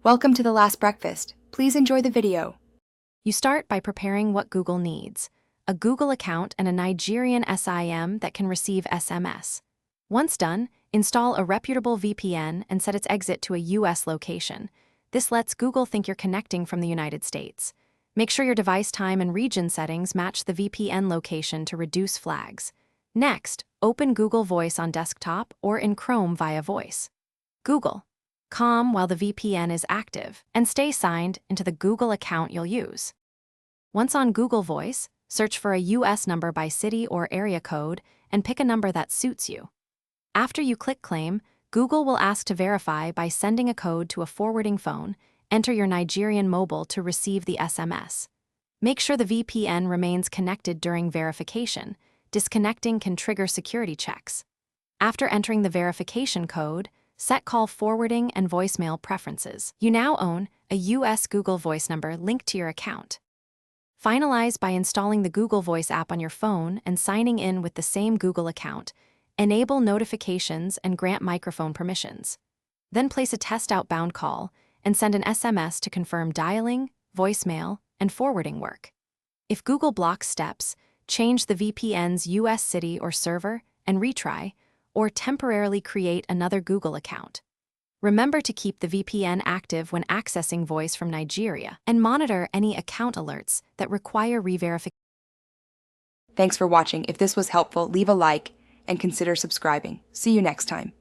Welcome to The Last Breakfast. Please enjoy the video. You start by preparing what Google needs: a Google account and a Nigerian SIM that can receive SMS. Once done, install a reputable VPN and set its exit to a US location. This lets Google think you're connecting from the United States. Make sure your device time and region settings match the VPN location to reduce flags. Next, open Google Voice on desktop or in Chrome via voice. Google.com while the VPN is active, and stay signed into the Google account you'll use. Once on Google Voice, search for a US number by city or area code and pick a number that suits you. After you click Claim, Google will ask to verify by sending a code to a forwarding phone. Enter your Nigerian mobile to receive the SMS. Make sure the VPN remains connected during verification. Disconnecting can trigger security checks. After entering the verification code, set call forwarding and voicemail preferences. You now own a US Google Voice number linked to your account. Finalize by installing the Google Voice app on your phone and signing in with the same Google account. Enable notifications and grant microphone permissions. Then place a test outbound call and send an SMS to confirm dialing, voicemail, and forwarding work. If Google blocks steps, change the VPN's US city or server and retry, or temporarily create another Google account. Remember to keep the VPN active when accessing voice from Nigeria and monitor any account alerts that require re-verification. Thanks for watching. If this was helpful, leave a like and consider subscribing. See you next time.